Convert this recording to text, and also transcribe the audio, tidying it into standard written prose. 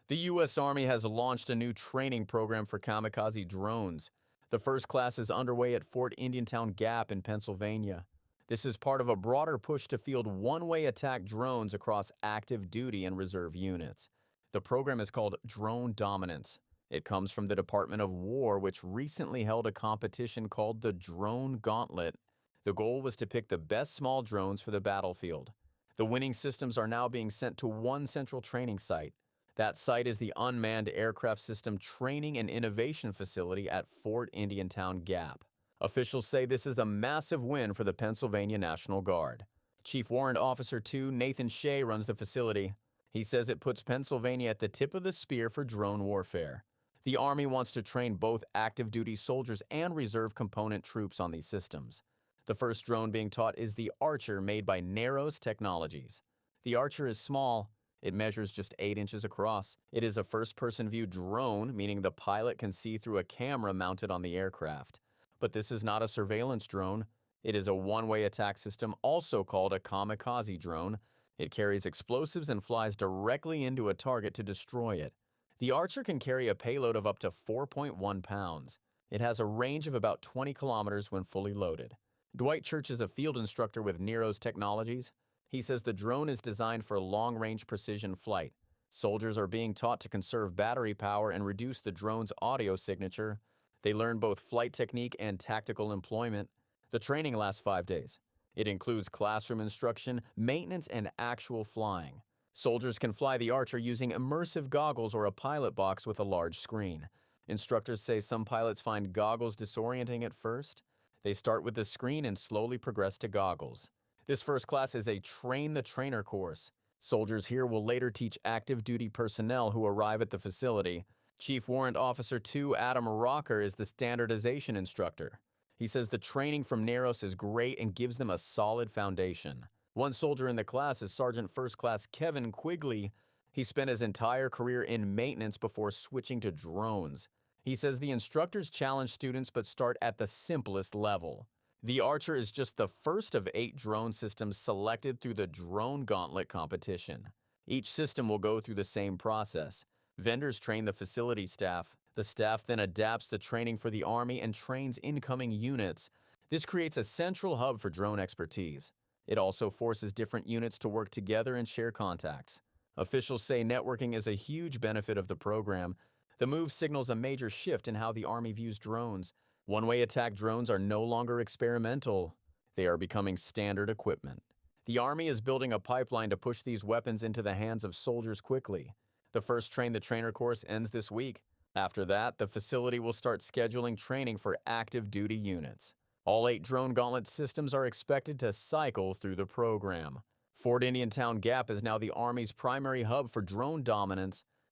The U.S. Army has launched a new training program for kamikaze drones. The first class is underway at Fort Indiantown Gap in Pennsylvania. This is part of a broader push to field one-way attack drones across active duty and reserve units. The program is called Drone Dominance. It comes from the Department of War, which recently held a competition called the Drone Gauntlet. The goal was to pick the best small drones for the battlefield. The winning systems are now being sent to one central training site. That site is the Unmanned Aircraft System Training and Innovation Facility at Fort Indiantown Gap. Officials say this is a massive win for the Pennsylvania National Guard. Chief Warrant Officer 2 Nathan Shea runs the facility. He says it puts Pennsylvania at the tip of the spear for drone warfare. The Army wants to train both active duty soldiers and reserve component troops on these systems. The first drone being taught is the Archer, made by Neros Technologies. The Archer is small. It measures just 8 inches across. It is a first-person view drone, meaning the pilot can see through a camera mounted on the aircraft. But this is not a surveillance drone. It is a one-way attack system, also called a kamikaze drone. It carries explosives and flies directly into a target to destroy it. The Archer can carry a payload of up to 4.1 pounds. It has a range of about 20 kilometers when fully loaded. Dwight Church is a field instructor with Neros Technologies. He says the drone is designed for long-range precision flight. Soldiers are being taught to conserve battery power and reduce the drone's audio signature. They learn both flight technique and tactical employment. The training lasts 5 days. It includes classroom instruction, maintenance, and actual flying. Soldiers can fly the Archer using immersive goggles or a pilot box with a large screen. Instructors say some pilots find goggles disorienting at first. They start with the screen and slowly progress to goggles. This first class is a Train the Trainer course. Soldiers here will later teach active duty personnel who arrive at the facility. Chief Warrant Officer 2 Adam Rocker is the standardization instructor. He says the training from Neros is great and gives them a solid foundation. One soldier in the class is Sergeant First Class Kevin Quigley. He spent his entire career in maintenance before switching to drones. He says the instructors challenge students but start at the simplest level. The Archer is just the first of 8 drone systems selected through the Drone Gauntlet competition. Each system will go through the same process. Vendors train the facility staff. The staff then adapts the training for the Army and trains incoming units. This creates a central hub for drone expertise. It also forces different units to work together and share contacts. Officials say networking is a huge benefit of the program. The move signals a major shift in how the Army views drones. One-way attack drones are no longer experimental. They are becoming standard equipment. The Army is building a pipeline to push these weapons into the hands of soldiers quickly. The first Train the Trainer course ends this week. After that, the facility will start scheduling training for active duty units. All 8 Drone Gauntlet systems are expected to cycle through the program. Fort Indiantown Gap is now the Army's primary hub for drone dominance.